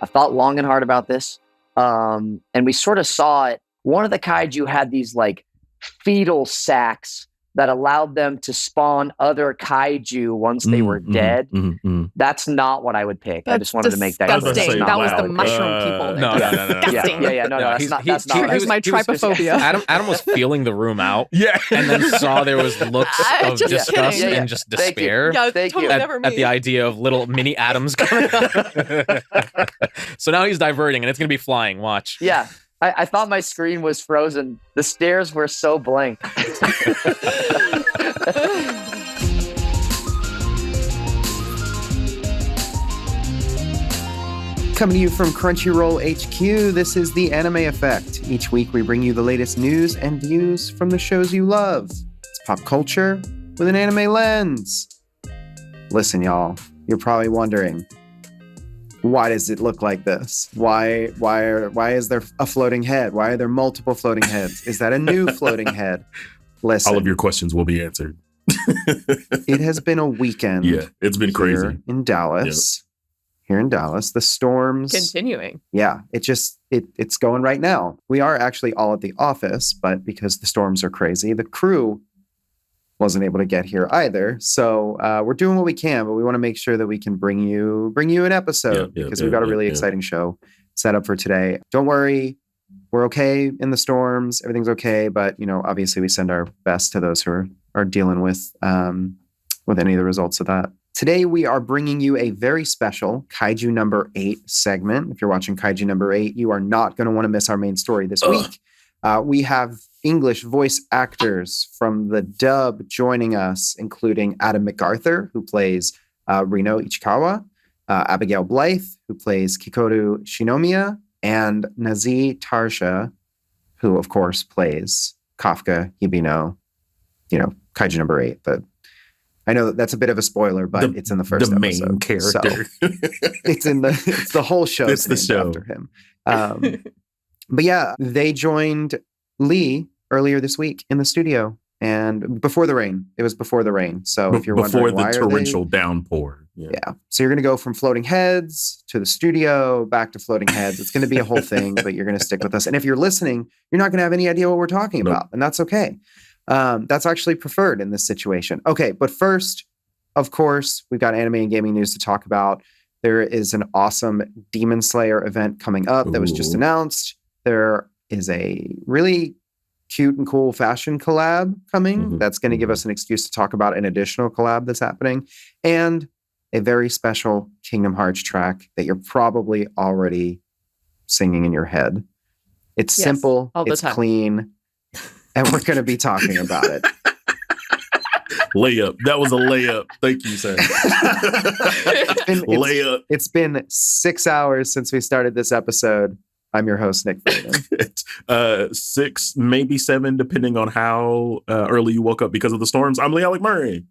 I thought long and hard about this. And we sort of saw it. One of the kaiju had these like fetal sacs that allowed them to spawn other kaiju once they were dead. That's not what I would pick. That's I just wanted to make that clear. disgusting. That was the mushroom people. No. That's not Here's my trypophobia. Adam was feeling the room out. Yeah. And then saw there was looks of disgust and just despair at the idea of little mini atoms coming up. So now he's diverting and it's going to be flying. Watch. Yeah. I thought my screen was frozen. The stairs were so blank. Coming to you from Crunchyroll HQ, this is The Anime Effect. Each week we bring you the latest news and views from the shows you love. It's pop culture with an anime lens. Listen, y'all, you're probably wondering, why does it look like this? Why is there a floating head? Why are there multiple floating heads? Is that a new floating head? Listen. All of your questions will be answered. It has been a weekend. Yeah, it's been crazy. In Dallas. Yep. Here in Dallas, the storms continuing. Yeah, it's going right now. We are actually all at the office, but because the storms are crazy, the crew wasn't able to get here either. So we're doing what we can, but we want to make sure that we can bring you an episode because we've got a really exciting show set up for today. Don't worry, we're okay in the storms. Everything's okay, but obviously we send our best to those who are dealing with any of the results of that. Today, we are bringing you a very special Kaiju number 8 segment. If you're watching Kaiju number 8, you are not going to want to miss our main story this week. We have English voice actors from the dub joining us, including Adam McArthur, who plays Reno Ichikawa, Abigail Blythe, who plays Kikoru Shinomiya, and Nazeeh Tarsha, who, of course, plays Kafka, Kaiju number 8, I know that's a bit of a spoiler, but it's in the first episode. The main character. So it's the whole show. It's the show after him. But yeah, they joined Lee earlier this week in the studio, and before the rain. It was before the rain. So if you're wondering why the torrential downpour. Yeah. So you're going to go from floating heads to the studio, back to floating heads. It's going to be a whole thing, but you're going to stick with us. And if you're listening, you're not going to have any idea what we're talking about, and that's okay. That's actually preferred in this situation. Okay, but first, of course, we've got anime and gaming news to talk about. There is an awesome Demon Slayer event coming up that was just announced. There is a really cute and cool fashion collab coming that's going to give us an excuse to talk about an additional collab that's happening, and a very special Kingdom Hearts track that you're probably already singing in your head. It's simple, it's clean, and we're going to be talking about it. Layup. That was a layup. Thank you, sir. Layup. It's been 6 hours since we started this episode. I'm your host, Nick Friedman. 6, maybe 7, depending on how early you woke up because of the storms. I'm LeAlec Murray.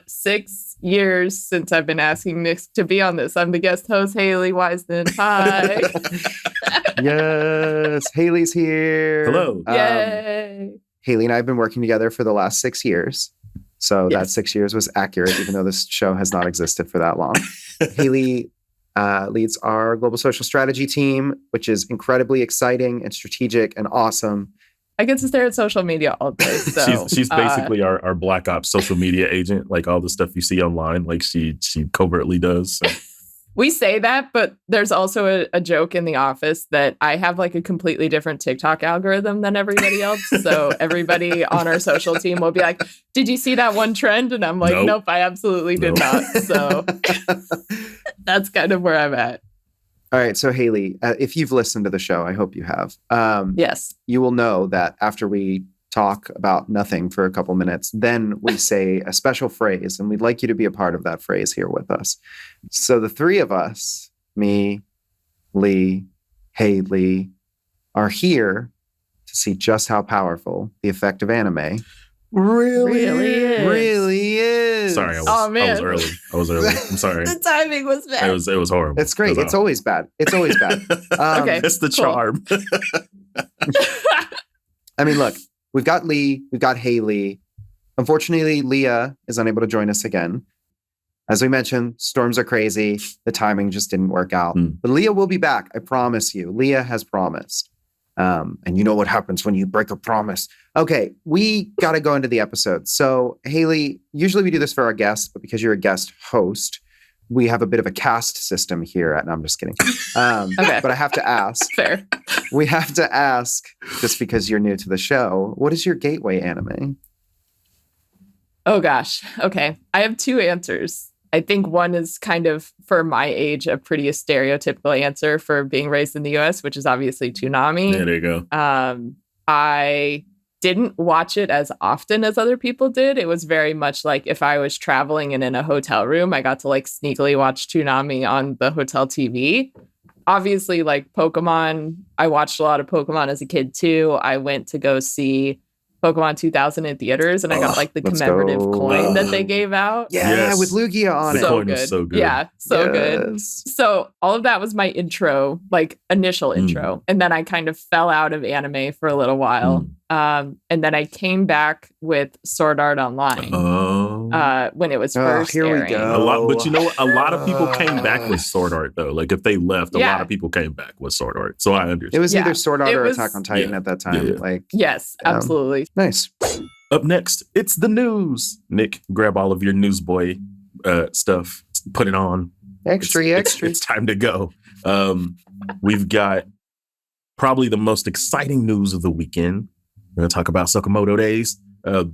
6 years since I've been asking Nick to be on this. I'm the guest host, Haley Whisennand. Hi. Yes, Haley's here. Hello. Yay. Haley and I have been working together for the last 6 years. So that 6 years was accurate, even though this show has not existed for that long. Haley leads our global social strategy team, which is incredibly exciting and strategic and awesome. I get to stare at social media all day. So, she's basically our Black Ops social media agent. Like all the stuff you see online, like she covertly does. So. We say that, but there's also a joke in the office that I have like a completely different TikTok algorithm than everybody else. So everybody on our social team will be like, did you see that one trend? And I'm like, nope, I absolutely did not. So that's kind of where I'm at. All right. So Haley, if you've listened to the show, I hope you have. Yes. You will know that after we talk about nothing for a couple minutes, then we say a special phrase, and we'd like you to be a part of that phrase here with us. So the three of us, me, Lee, Haley, are here to see just how powerful the effect of anime really is. Sorry, I was early. I'm sorry. The timing was bad. It was horrible. It's great. It's always bad. Okay, it's the charm. I mean, look, we've got Lee, we've got Haley. Unfortunately, Leah is unable to join us again. As we mentioned, storms are crazy. The timing just didn't work out. But Leah will be back. I promise you. Leah has promised. And you know what happens when you break a promise. Okay, we got to go into the episode. So, Haley, usually we do this for our guests, but because you're a guest host, we have a bit of a caste system here. No, I'm just kidding. Okay. But I have to ask. Fair. We have to ask, just because you're new to the show, what is your gateway anime? Oh, gosh. Okay. I have two answers. I think one is kind of, for my age, a pretty stereotypical answer for being raised in the US, which is obviously Toonami. Yeah, there you go. I didn't watch it as often as other people did. It was very much like if I was traveling and in a hotel room, I got to like sneakily watch Toonami on the hotel TV. Obviously, like Pokemon, I watched a lot of Pokemon as a kid too. I went to go see Pokemon 2000 in theaters, and I got like the commemorative coin that they gave out. Yeah, with Lugia on it. So coin good. Was so good. Yeah, so good. So all of that was my intro, like initial intro. And then I kind of fell out of anime for a little while. And then I came back with Sword Art Online when it was first airing. We go. But you know what? A lot of people came back with Sword Art, though. Like, if they left, a lot of people came back with Sword Art. So I understand. It was either Sword Art or Attack on Titan at that time. Like, yes, absolutely. Nice. Up next, it's the news. Nick, grab all of your newsboy stuff. Put it on. Extra. It's time to go. We've got probably the most exciting news of the weekend. We're going to talk about Sakamoto Days,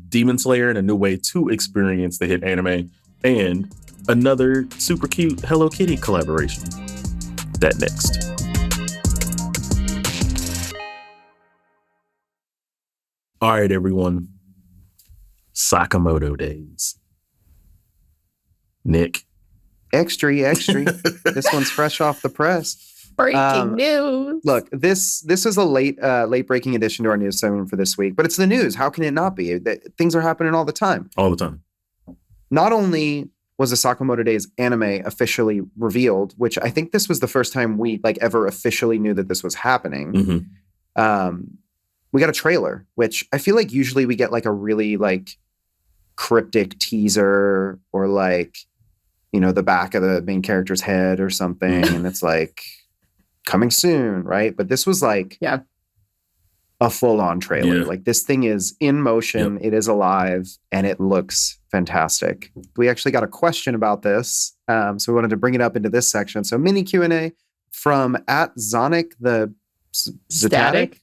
Demon Slayer, and a new way to experience the hit anime, and another super cute Hello Kitty collaboration. That next. All right, everyone. Sakamoto Days. Nick. Extra. This one's fresh off the press. Breaking news. Look, this is a late breaking addition to our news segment for this week, but it's the news. How can it not be? Things are happening all the time. All the time. Not only was the Sakamoto Days anime officially revealed, which I think this was the first time we like ever officially knew that this was happening. We got a trailer, which I feel like usually we get like a really like cryptic teaser or like, you know, the back of the main character's head or something. And it's like coming soon, right? But this was like a full-on trailer. Yeah. Like, this thing is in motion, it is alive, and it looks fantastic. We actually got a question about this, so we wanted to bring it up into this section. So mini Q&A from @Zonic the Static.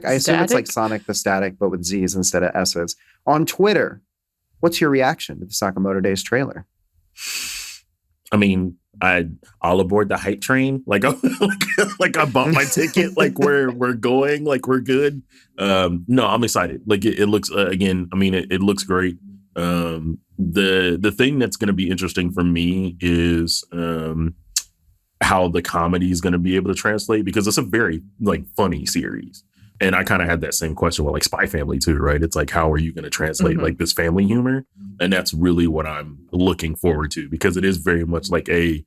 I assume it's like Sonic the Static, but with Z's instead of S's. On Twitter, what's your reaction to the Sakamoto Days trailer? I mean, all aboard the hype train. Like I bought my ticket. Like we're going. Like we're good. No, I'm excited. Like it looks again. I mean, it looks great. The thing that's going to be interesting for me is how the comedy is going to be able to translate, because it's a very like funny series. And I kind of had that same question with like Spy Family too, right? It's like, how are you going to translate like this family humor? And that's really what I'm looking forward to, because it is very much like a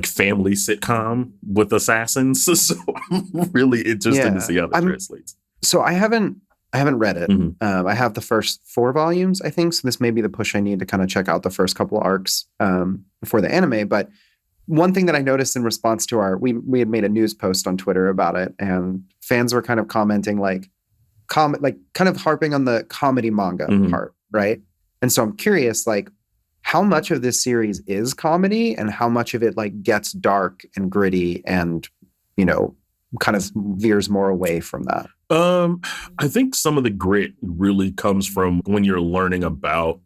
family sitcom with assassins. So I'm really interested to see how that translates. So I haven't read it. I have the first 4 volumes, I think. So this may be the push I need to kind of check out the first couple arcs before the anime. But one thing that I noticed in response to we had made a news post on Twitter about it, and fans were kind of commenting kind of harping on the comedy manga part, right? And so I'm curious, like, how much of this series is comedy and how much of it like gets dark and gritty and, you know, kind of veers more away from that? I think some of the grit really comes from when you're learning about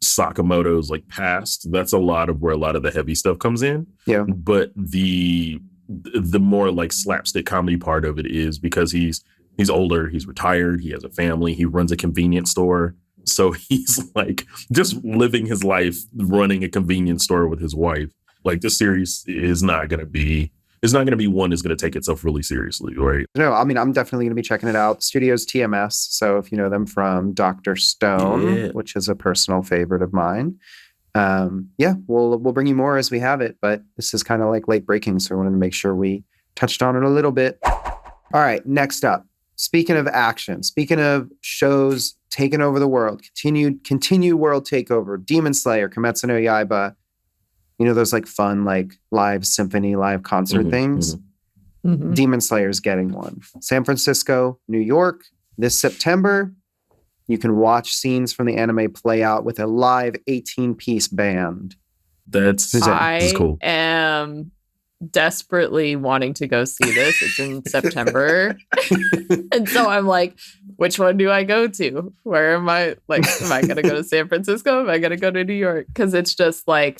Sakamoto's like past. That's a lot of where a lot of the heavy stuff comes in. Yeah. But the more like slapstick comedy part of it is because he's older, he's retired, he has a family, he runs a convenience store. So he's like just living his life running a convenience store with his wife. Like, this series is not going to be one that's going to take itself really seriously, right? No, I mean, I'm definitely going to be checking it out. Studio's TMS. So if you know them from Dr. Stone, which is a personal favorite of mine. We'll bring you more as we have it, but this is kind of like late breaking. So I wanted to make sure we touched on it a little bit. All right, next up, speaking of action, speaking of shows taking over the world, continued world takeover, Demon Slayer, Kimetsu no Yaiba, you know, those like fun, like live symphony, live concert things. Demon Slayer's getting one. San Francisco, New York, this September, you can watch scenes from the anime play out with a live 18-piece band. That's cool. I am desperately wanting to go see this. It's in September. And so I'm like, which one do I go to? Where am I? Like, am I going to go to San Francisco? Am I going to go to New York? Because it's just like,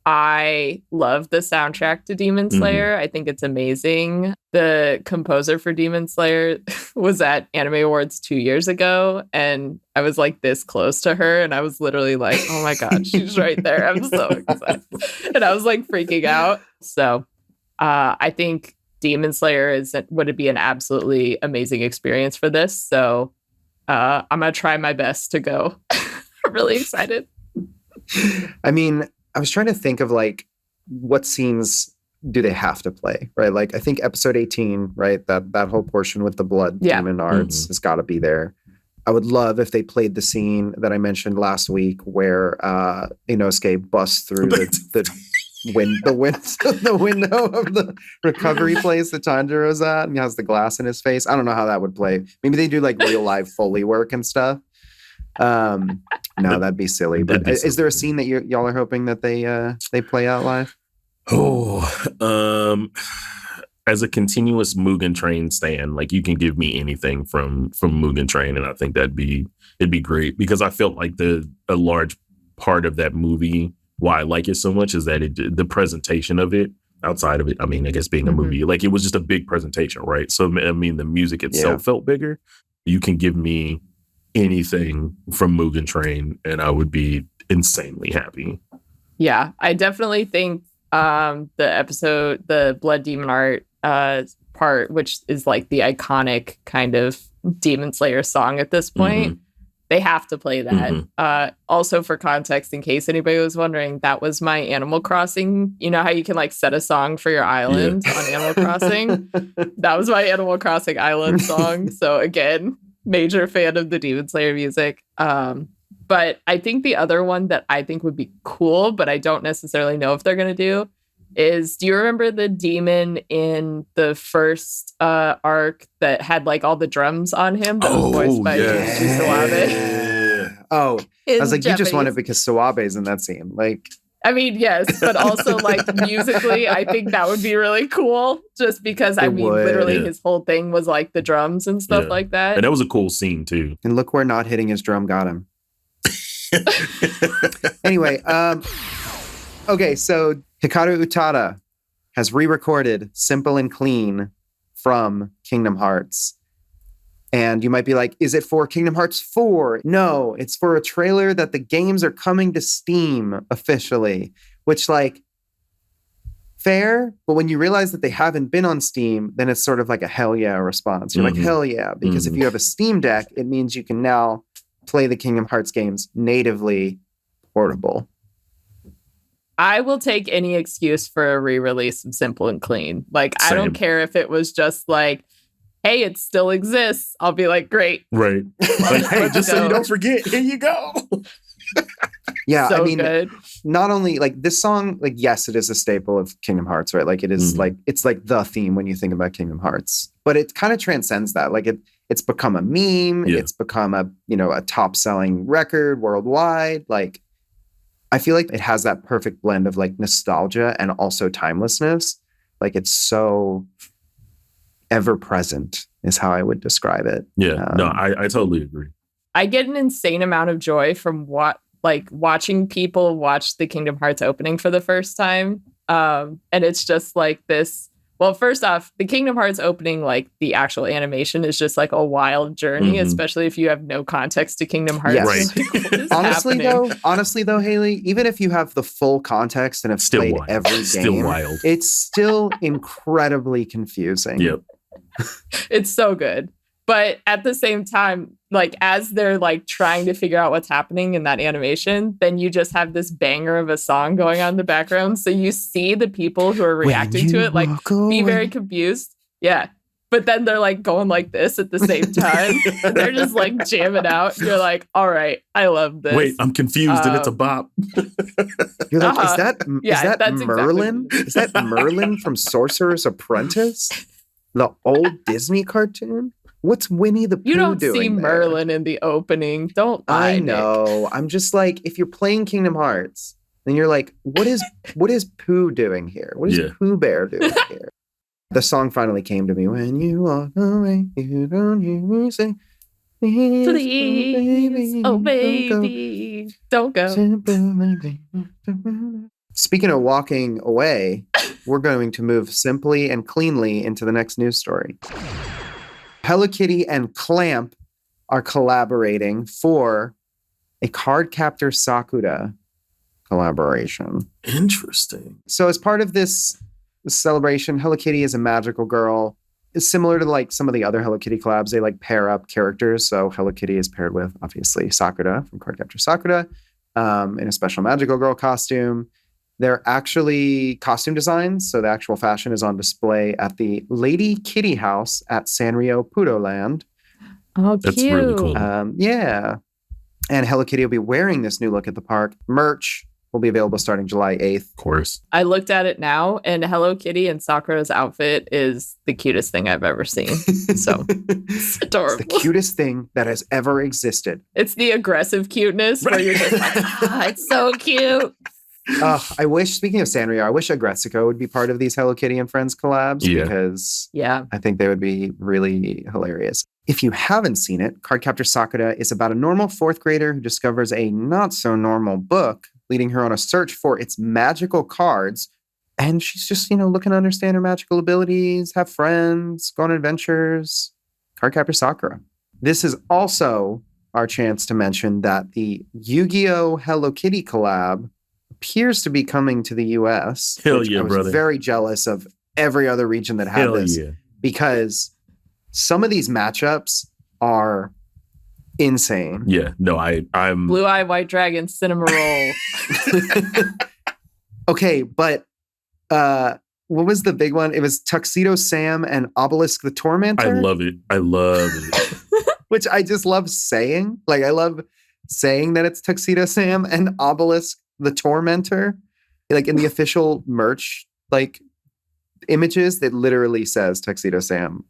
I love the soundtrack to Demon Slayer. I think it's amazing. The composer for Demon Slayer was at Anime Awards 2 years ago, and I was like this close to her, and I was literally like, oh my God, she's right there. I'm so excited. And I was like freaking out. So I think Demon Slayer would it be an absolutely amazing experience for this. So I'm going to try my best to go. I'm really excited. I mean, I was trying to think of like what scenes do they have to play, right? Like I think episode 18, right? That whole portion with the blood demon arts has got to be there. I would love if they played the scene that I mentioned last week where Inosuke busts through the window of the recovery place that Tanjiro's at and he has the glass in his face. I don't know how that would play. Maybe they do like real live Foley work and stuff. No, that'd be silly. But is there a scene that y'all are hoping that they play out live? As a continuous Mugen Train stan, like you can give me anything from Mugen Train, and I think it'd be great because I felt like a large part of that movie, why I like it so much, is that the presentation of it. Outside of it, I mean, I guess being a movie, like it was just a big presentation, right? So I mean, the music itself felt bigger. You can give me anything from Mugen Train and I would be insanely happy. Yeah, I definitely think the Blood Demon Art part, which is like the iconic kind of Demon Slayer song at this point, they have to play that. Also for context, in case anybody was wondering, that was my Animal Crossing. You know how you can like set a song for your island on Animal Crossing? That was my Animal Crossing island song. So again, major fan of the Demon Slayer music. But I think the other one that I think would be cool, but I don't necessarily know if they're going to do, is, do you remember the demon in the first arc that had like all the drums on him that was voiced by Junichi Sawabe? Oh, I was like, Japanese. You just won it because Sawabe's in that scene. Like, I mean, yes, but also like musically, I think that would be really cool just because literally his whole thing was like the drums and stuff like that. And that was a cool scene too. And look where not hitting his drum got him. Anyway, okay, so Hikaru Utada has re-recorded Simple and Clean from Kingdom Hearts. And you might be like, is it for Kingdom Hearts 4? No, it's for a trailer that the games are coming to Steam officially, which like, fair, but when you realize that they haven't been on Steam, then it's sort of like a hell yeah response. You're like, hell yeah, because if you have a Steam Deck, it means you can now play the Kingdom Hearts games natively portable. I will take any excuse for a re-release of Simple and Clean. Like, I don't care if it was just like, hey, it still exists. I'll be like, great. Right. Like, hey, just so you don't forget, here you go. Yeah, so I mean, good. Not only like this song, like, yes, it is a staple of Kingdom Hearts, right? Like it is like, it's like the theme when you think about Kingdom Hearts, but it kind of transcends that. Like it's become a meme. Yeah. It's become a top selling record worldwide. Like, I feel like it has that perfect blend of like nostalgia and also timelessness. Like it's so ever present is how I would describe it. Yeah, no, I totally agree. I get an insane amount of joy from watching people watch the Kingdom Hearts opening for the first time. And it's just like this. Well, first off, the Kingdom Hearts opening, like the actual animation is just like a wild journey, especially if you have no context to Kingdom Hearts. Yes. Right. Honestly though, Haley, even if you have the full context and have played every game, it's still incredibly confusing. Yep. It's so good. But at the same time, like as they're like trying to figure out what's happening in that animation, then you just have this banger of a song going on in the background. So you see the people who are reacting to it like be very confused. Yeah. but then they're like going like this at the same time. And they're just like jamming out. You're like, all right, I love this. Wait, I'm confused and it's a bop. You're like, is that Merlin? Exactly. Is that Merlin from Sorcerer's Apprentice? The old Disney cartoon? What's Winnie the Pooh doing? You don't see there? Merlin in the opening. Don't lie, I know. Nick. I'm just like, if you're playing Kingdom Hearts, then you're like, what is Pooh doing here? What is Pooh Bear doing here? The song finally came to me. When you walk away, you don't hear me say, Please, oh baby, don't go. Speaking of walking away, we're going to move simply and cleanly into the next news story. Hello Kitty and Clamp are collaborating for a Cardcaptor Sakura collaboration. Interesting. So as part of this celebration, Hello Kitty is a magical girl. It's similar to like some of the other Hello Kitty collabs. They like pair up characters. So Hello Kitty is paired with obviously Sakura from Cardcaptor Sakura in a special magical girl costume. They're actually costume designs, so the actual fashion is on display at the Lady Kitty House at Sanrio Pudoland. Oh, That's cute. really cool. Yeah. And Hello Kitty will be wearing this new look at the park. Merch will be available starting July 8th. Of course. I looked at it now, and Hello Kitty and Sakura's outfit is the cutest thing I've ever seen. So it's adorable. It's the cutest thing that has ever existed. It's the aggressive cuteness where you're just like, it's so cute. I wish, speaking of Sanrio, I wish Aggressico would be part of these Hello Kitty and Friends collabs because I think they would be really hilarious. If you haven't seen it, Cardcaptor Sakura is about a normal fourth grader who discovers a not so normal book, leading her on a search for its magical cards. And she's just, looking to understand her magical abilities, have friends, go on adventures. Cardcaptor Sakura. This is also our chance to mention that the Yu-Gi-Oh! Hello Kitty collab appears to be coming to the US. Hell yeah, brother. I was very jealous of every other region that had this because some of these matchups are insane. Yeah, no, I'm Blue Eye White Dragon Cinema Roll. Okay, but what was the big one? It was Tuxedo Sam and Obelisk the Tormentor. I love it. Which I just love saying. Like, I love saying that it's Tuxedo Sam and Obelisk the Tormentor. Like, in the official merch, like, images, that literally says Tuxedo Sam.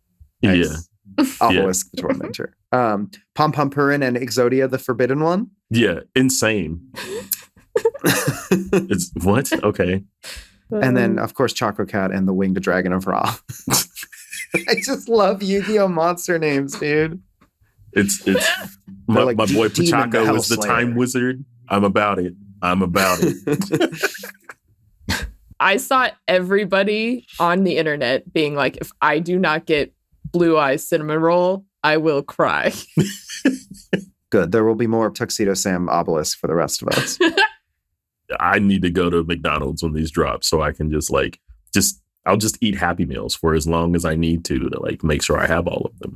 Obelisk the Tormentor. Pom Pom Purin and Exodia the Forbidden One. Yeah, insane. It's what? Okay. And then, of course, Choco Cat and the Winged Dragon of Ra. I just love Yu-Gi-Oh! Monster names, dude. It's my boy Pachako was the time wizard. I'm about it. I saw everybody on the internet being like, if I do not get Blue Eye Cinnamon Roll, I will cry. Good. There will be more Tuxedo Sam Obelisk for the rest of us. I need to go to McDonald's when these drop so I can I'll just eat Happy Meals for as long as I need to like make sure I have all of them.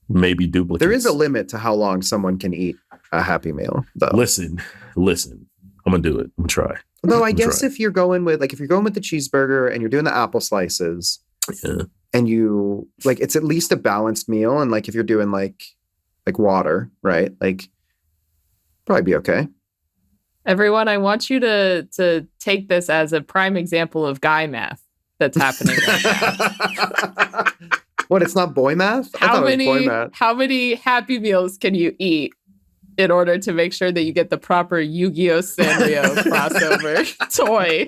Maybe duplicates. There is a limit to how long someone can eat a Happy Meal, though. Listen. I'm gonna do it. I'm gonna try. Though I guess if you're going with the cheeseburger and you're doing the apple slices, and you it's at least a balanced meal, and if you're doing like water, right? Probably be okay. Everyone, I want you to take this as a prime example of guy math that's happening right now. What? It's not boy math? How many Happy Meals can you eat in order to make sure that you get the proper Yu-Gi-Oh! Sanrio crossover toy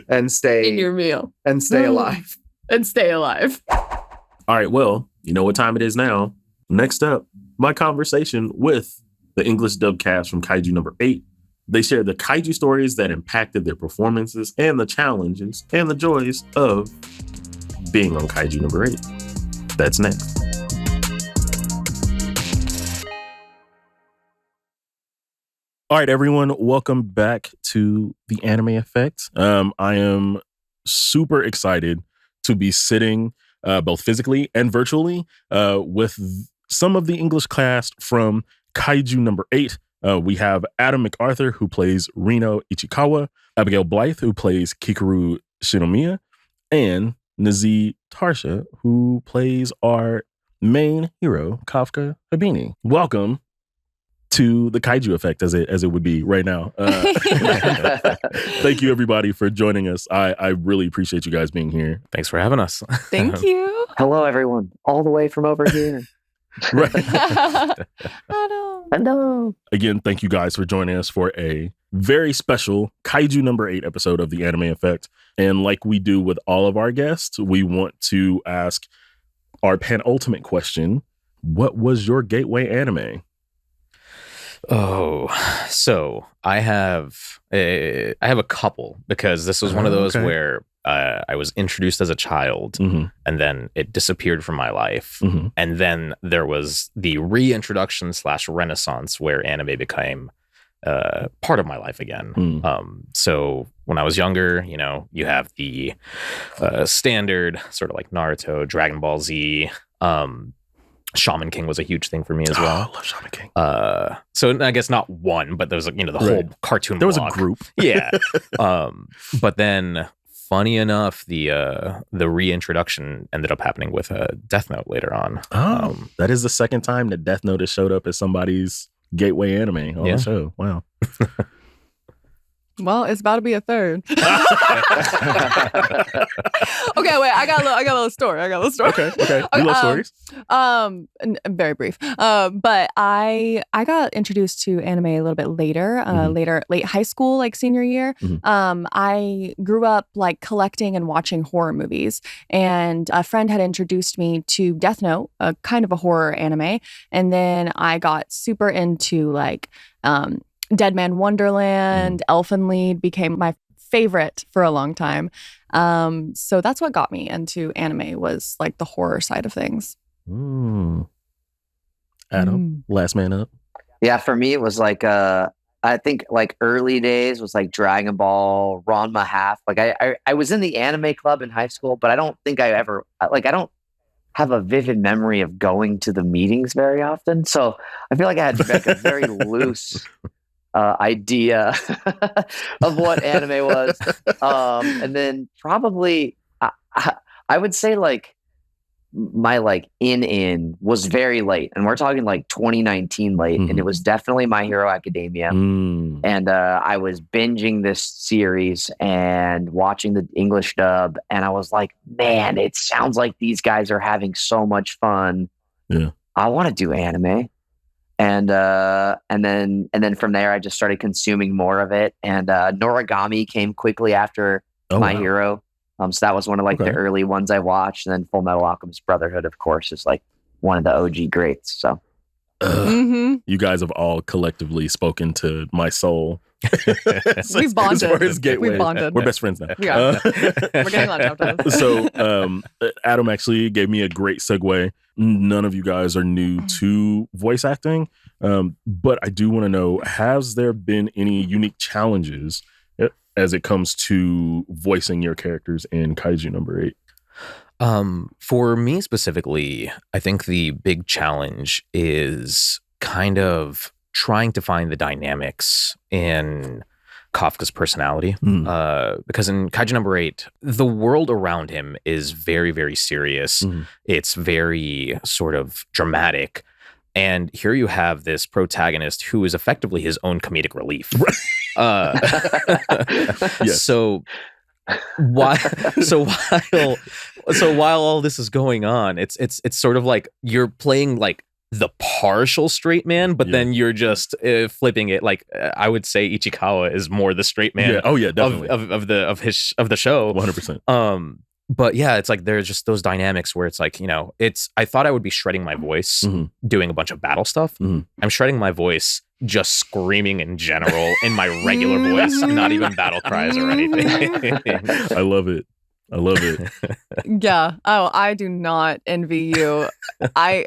and stay in your meal and stay alive? And stay alive. All right. Well, you know what time it is now. Next up, my conversation with the English dub cast from Kaiju No. 8. They share the kaiju stories that impacted their performances and the challenges and the joys of being on Kaiju No. 8. That's next. All right, everyone. Welcome back to the Anime Effect. I am super excited to be sitting both physically and virtually with some of the English cast from Kaiju No. 8. We have Adam McArthur, who plays Reno Ichikawa, Abigail Blythe, who plays Kikoru Shinomiya, and Nazeeh Tarsha, who plays our main hero, Kafka Habini. Welcome to the Kaiju Effect, as it would be right now. Thank you, everybody, for joining us. I really appreciate you guys being here. Thanks for having us. Thank you. Hello, everyone, all the way from over here. Right. Hello. Again, thank you guys for joining us for a very special Kaiju number 8 episode of the Anime Effect. And like we do with all of our guests, we want to ask our penultimate question. What was your gateway anime? Oh, so I have a couple, because this was one of those where I was introduced as a child, and then it disappeared from my life. And then there was the reintroduction / renaissance where anime became part of my life again. So when I was younger, you have the standard sort of like Naruto, Dragon Ball Z. Shaman King was a huge thing for me as well. I love Shaman King. So I guess not one, but there was the whole cartoon. There was block. a group. Yeah. But then, funny enough, the reintroduction ended up happening with Death Note later on. That is the second time that Death Note has showed up as somebody's gateway anime on the show. Wow. Well, it's about to be a third. Okay, wait. I got a little story. Okay. You love stories? Very brief. But I got introduced to anime a little bit later, late high school, like senior year. I grew up like collecting and watching horror movies, and a friend had introduced me to Death Note, a kind of a horror anime, and then I got super into like Dead Man Wonderland, Elfen Lied became my favorite for a long time. So that's what got me into anime, was like the horror side of things. Adam, last man up. Yeah, for me it was like I think like early days was like Dragon Ball, Ranma half. Like I was in the anime club in high school, but I don't think I ever I don't have a vivid memory of going to the meetings very often. So I feel like I had like a very loose idea of what anime was. And then probably I would say like my like in was very late, and we're talking like 2019 late, and it was definitely My Hero Academia. And I was binging this series and watching the English dub, and I was like, man, it sounds like these guys are having so much fun. I want to do anime. And then from there, I just started consuming more of it. And Noragami came quickly after My Hero. So that was one of like the early ones I watched. And then Full Metal Alchemist Brotherhood, of course, is like one of the OG greats. So you guys have all collectively spoken to my soul. We've bonded. We've bonded. We're best friends now. Yeah. We're getting lunch after this. So Adam actually gave me a great segue. None of you guys are new to voice acting, but I do want to know, has there been any unique challenges as it comes to voicing your characters in Kaiju number 8? For me specifically, I think the big challenge is kind of trying to find the dynamics in Kafka's personality, because in Kaiju number 8, the world around him is very, very serious. It's very sort of dramatic. And here you have this protagonist who is effectively his own comedic relief. Yes. So while all this is going on, it's sort of like you're playing like the partial straight man, but then you're just flipping it. Like I would say Ichikawa is more the straight man. Definitely. of the show. 100%. But yeah, it's like there's just those dynamics where it's like, I thought I would be shredding my voice doing a bunch of battle stuff. I'm shredding my voice just screaming in general in my regular voice, not even battle cries or anything. I love it. Yeah. Oh, I do not envy you.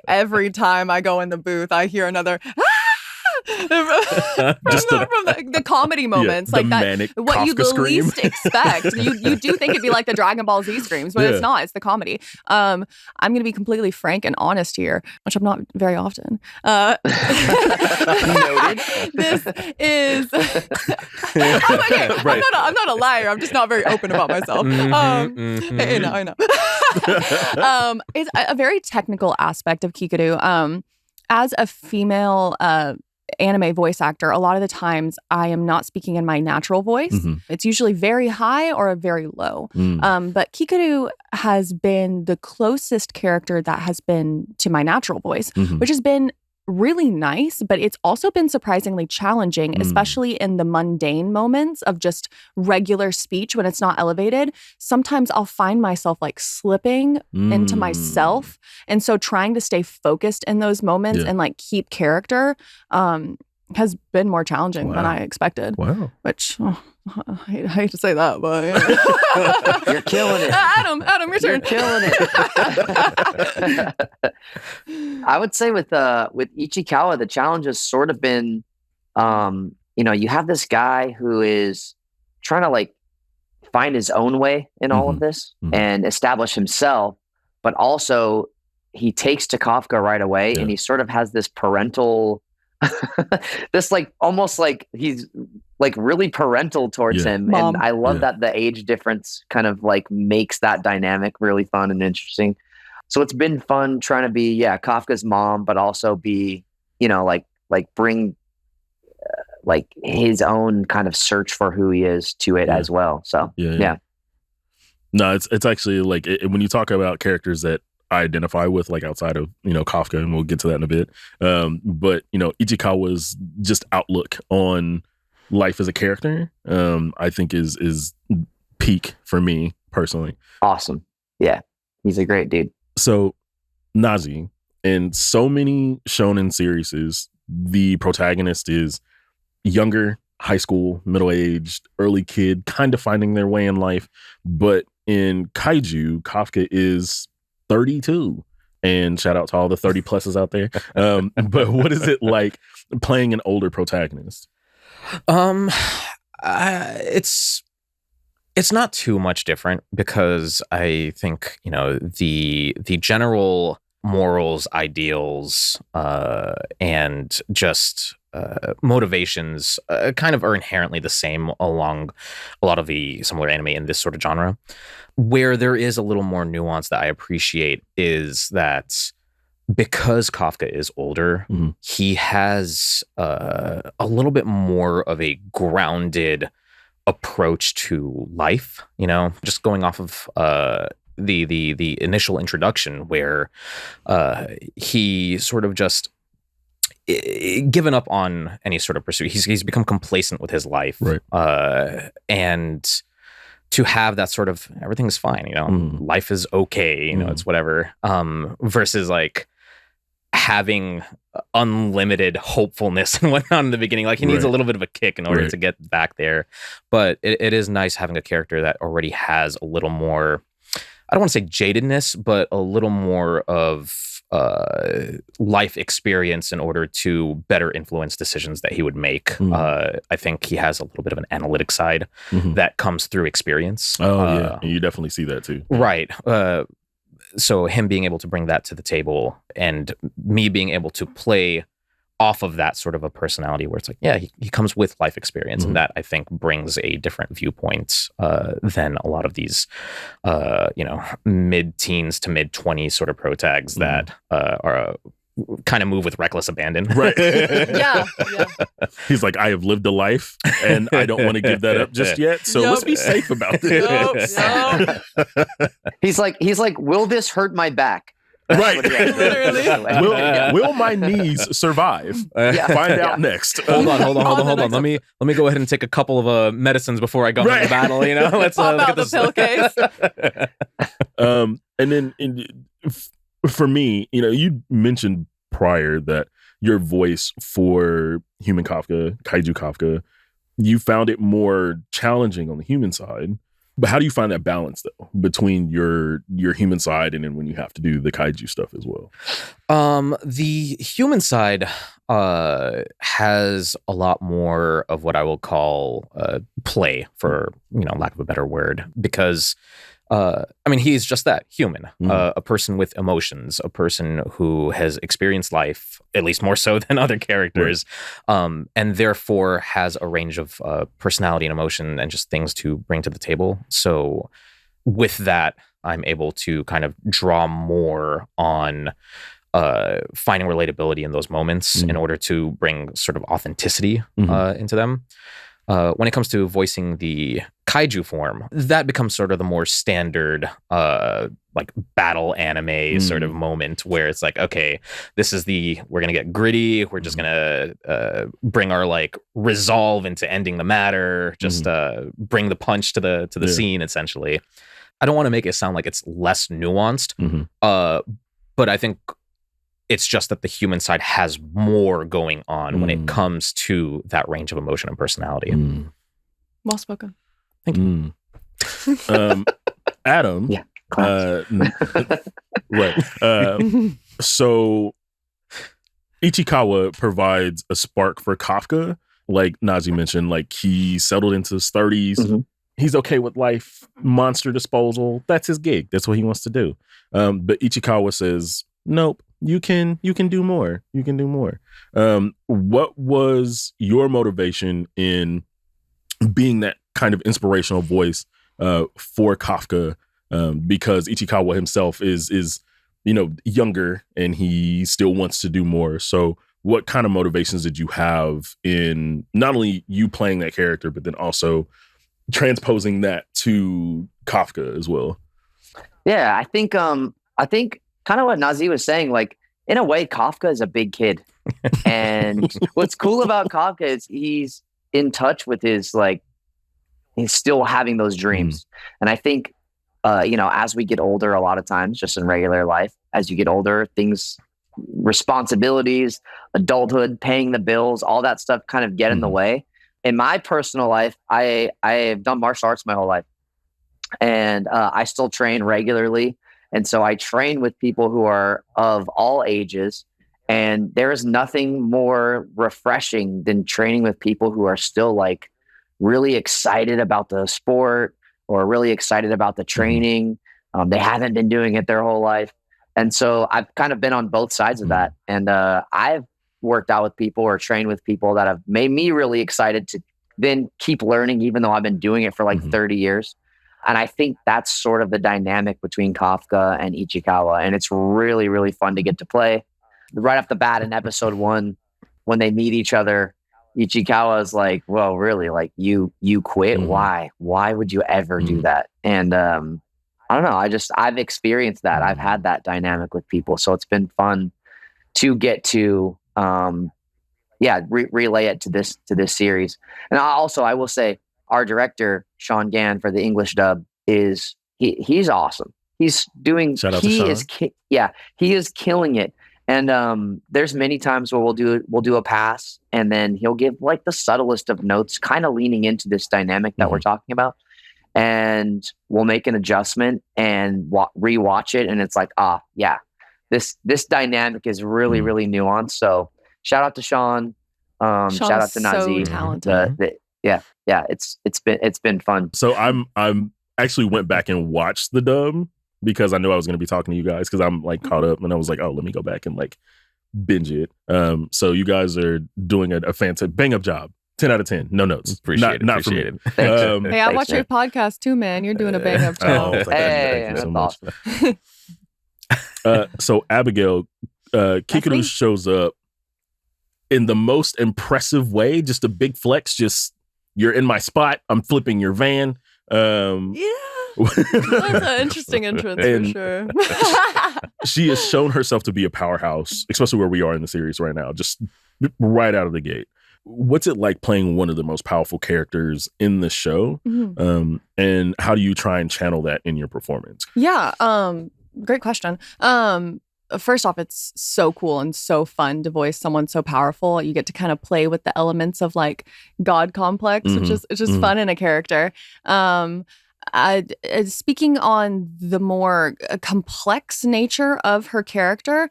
Every time I go in the booth, I hear another from the comedy moments, like that, what Kafka you the scream. least expect. You do think it'd be like the Dragon Ball Z screams, but it's not. It's the comedy. I'm going to be completely frank and honest here, which I'm not very often. Noted. This is okay. Right. I'm not a liar. I'm just not very open about myself. I know. It's a very technical aspect of Kikoru. As a female anime voice actor, a lot of the times I am not speaking in my natural voice. It's usually very high or very low. But Kikoru has been the closest character that has been to my natural voice, which has been really nice, but it's also been surprisingly challenging, especially in the mundane moments of just regular speech when it's not elevated. Sometimes I'll find myself like slipping into myself. And so trying to stay focused in those moments and like keep character has been more challenging than I expected. Wow. Which, I hate to say that, but you're killing it. Adam, your turn. You're killing it. I would say with Ichikawa, the challenge has sort of been, you have this guy who is trying to like find his own way in all of this and establish himself, but also he takes to Kafka right away, and he sort of has this parental. This like almost like he's like really parental towards him. Mom. And I love that the age difference kind of like makes that dynamic really fun and interesting. So it's been fun trying to be Kafka's mom, but also be like bring like his own kind of search for who he is to it as well. So yeah. No, it's actually like when you talk about characters that I identify with, like outside of Kafka, and we'll get to that in a bit. But Ichikawa's just outlook on life as a character, I think is peak for me personally. Awesome, yeah, he's a great dude. So Nazeeh, in so many shonen series, the protagonist is younger, high school, middle aged, early kid, kind of finding their way in life. But in Kaiju, Kafka is 32, and shout out to all the 30 pluses out there. But what is it like playing an older protagonist? It's not too much different, because I think the general morals, ideals, and just motivations kind of are inherently the same along a lot of the similar anime in this sort of genre. Where there is a little more nuance that I appreciate is that because Kafka is older, he has a little bit more of a grounded approach to life. Just going off of the initial introduction, where he sort of just given up on any sort of pursuit. He's become complacent with his life, right? And to have that sort of everything's fine, life is okay, it's whatever. Versus like having unlimited hopefulness and whatnot in the beginning. Like he needs a little bit of a kick in order to get back there. But it is nice having a character that already has a little more, I don't want to say jadedness, but a little more of life experience in order to better influence decisions that he would make. I think he has a little bit of an analytic side that comes through experience. And you definitely see that too. Right. So him being able to bring that to the table, and me being able to play off of that sort of a personality where it's like, he comes with life experience, and that I think brings a different viewpoint than a lot of these, mid-teens to mid-20s sort of protags that are kind of move with reckless abandon. Right. Yeah. He's like, I have lived a life, and I don't want to give that up just yet. So let's be safe about this. He's like, will this hurt my back? Right. Literally. Will my knees survive? Find out next. Hold on. Let me go ahead and take a couple of medicines before I go into battle. Let's pop look out at the this. pill case. And then for me, you mentioned prior that your voice for human Kafka, Kaiju Kafka, you found it more challenging on the human side. But how do you find that balance though between your human side and then when you have to do the kaiju stuff as well? The human side has a lot more of what I will call play, for lack of a better word, because he's just that, human, a person with emotions, a person who has experienced life, at least more so than other characters, and therefore has a range of personality and emotion and just things to bring to the table. So with that, I'm able to kind of draw more on finding relatability in those moments in order to bring sort of authenticity into them. When it comes to voicing the kaiju form, that becomes sort of the more standard like battle anime sort of moment where it's like, okay, we're gonna get gritty, we're just gonna bring our like resolve into ending the matter, just bring the punch to the scene, essentially. I don't want to make it sound like it's less nuanced, but I think it's just that the human side has more going on when it comes to that range of emotion and personality. Well spoken. Thank you. Adam. Yeah. Right. So Ichikawa provides a spark for Kafka. Like Nazeeh mentioned, like he settled into his 30s. He's okay with life, monster disposal. That's his gig. That's what he wants to do. But Ichikawa says, nope. You can do more. You can do more. What was your motivation in being that kind of inspirational voice for Kafka? Because Ichikawa himself is younger and he still wants to do more. So what kind of motivations did you have in not only you playing that character, but then also transposing that to Kafka as well? Yeah, I think kind of what Nazeeh was saying, like, in a way, Kafka is a big kid. And what's cool about Kafka is he's in touch with he's still having those dreams. And I think, as we get older, a lot of times, just in regular life, as you get older, responsibilities, adulthood, paying the bills, all that stuff kind of get in the way. In my personal life, I have done martial arts my whole life. And I still train regularly. And so I train with people who are of all ages, and there is nothing more refreshing than training with people who are still like really excited about the sport or really excited about the training. They haven't been doing it their whole life. And so I've kind of been on both sides of that. And I've worked out with people or trained with people that have made me really excited to then keep learning, even though I've been doing it for like 30 years. And I think that's sort of the dynamic between Kafka and Ichikawa. And it's really, really fun to get to play. Right off the bat in episode 1, when they meet each other, Ichikawa is like, well, really, like you quit? Why? Why would you ever do that? And I don't know. I've experienced that. I've had that dynamic with people. So it's been fun to get to, relay it to this series. And I will say, our director, Shaun for the English dub, he's awesome. He's doing, shout out to Shaun. He is killing it. And there's many times where we'll do a pass and then he'll give like the subtlest of notes, kind of leaning into this dynamic that we're talking about. And we'll make an adjustment and rewatch it. And it's like, this dynamic is really, really nuanced. So shout out to Shaun. Shout out to Nazeeh. So talented. It's been fun. So I'm actually went back and watched the dub because I knew I was going to be talking to you guys because I'm like caught up and I was like, oh, let me go back and like binge it. So you guys are doing a fantastic bang up job. 10 out of 10. No notes. Appreciate not it. Hey, I watch your podcast too, man. You're doing a bang up job. Thank you so much. So Abigail, Kikoru shows up in the most impressive way. Just a big flex. Just, you're in my spot. I'm flipping your van. That's an interesting entrance for sure. She has shown herself to be a powerhouse, especially where we are in the series right now, just right out of the gate. What's it like playing one of the most powerful characters in the show? And how do you try and channel that in your performance? Yeah, great question. First off, it's so cool and so fun to voice someone so powerful. You get to kind of play with the elements of like God complex, which is just fun in a character. speaking on the more complex nature of her character,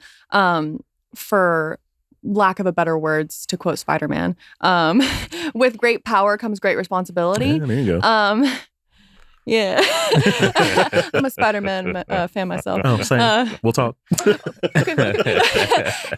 for lack of a better words, to quote Spider-Man, with great power comes great responsibility. Yeah, there you go. Yeah. I'm a Spider-Man fan myself. Oh, same. We'll talk.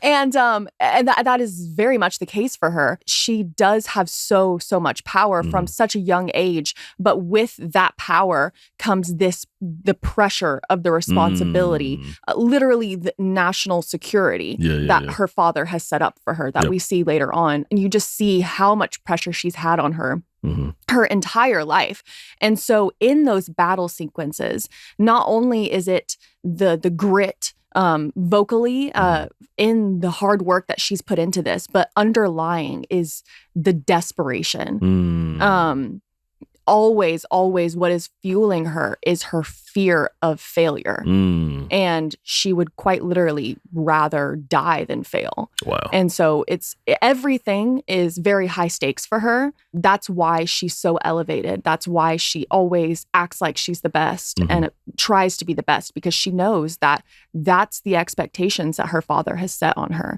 And that is very much the case for her. She does have so much power from such a young age, but with that power comes the pressure of the responsibility, literally the national security that her father has set up for her that we see later on. And you just see how much pressure she's had on her her entire life. And so in those battle sequences, not only is it the grit vocally in the hard work that she's put into this, but underlying is the desperation. Always what is fueling her is her fear of failure. And she would quite literally rather die than fail. Wow. And so everything is very high stakes for her. That's why she's so elevated. That's why she always acts like she's the best and tries to be the best, because she knows that that's the expectations that her father has set on her.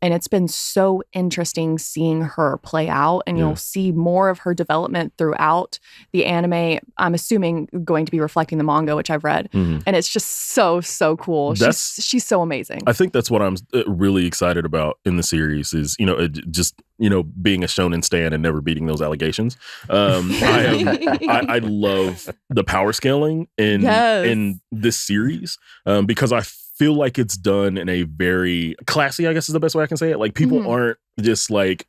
And it's been so interesting seeing her play out, and you'll see more of her development throughout the anime. I'm assuming going to be reflecting the manga, which I've read. And it's just so cool. She's so amazing. I think that's what I'm really excited about in the series is, just being a shonen stan and never beating those allegations. I love the power scaling in this series because I feel like it's done in a very classy, I guess is the best way I can say it. Like people aren't just like,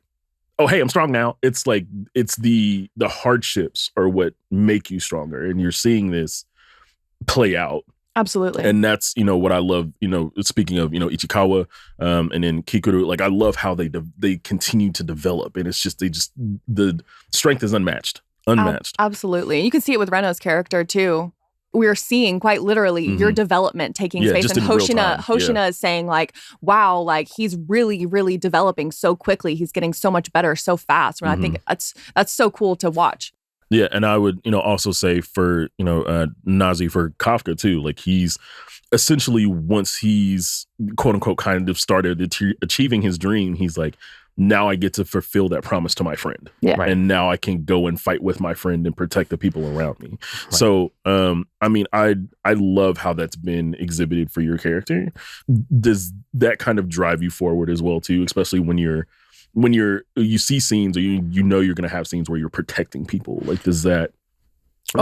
oh, hey, I'm strong now. It's like, it's the hardships are what make you stronger. And you're seeing this play out. Absolutely. And that's, what I love, speaking of, Ichikawa and then Kikoru, like I love how they continue to develop. And it's just, the strength is unmatched. Absolutely. You can see it with Reno's character too. We're seeing quite literally your development taking space. And Hoshina is saying like, wow, like he's really, really developing so quickly. He's getting so much better so fast. And I think that's so cool to watch. Yeah. And I would, also say for, Nazeeh, for Kafka too, like he's essentially, once he's quote unquote kind of started achieving his dream, he's like, now I get to fulfill that promise to my friend. Yeah. Right. And now I can go and fight with my friend and protect the people around me. Right. So, I love how that's been exhibited for your character. Does that kind of drive you forward as well too, especially when you see scenes or you're going to have scenes where you're protecting people? Like, does that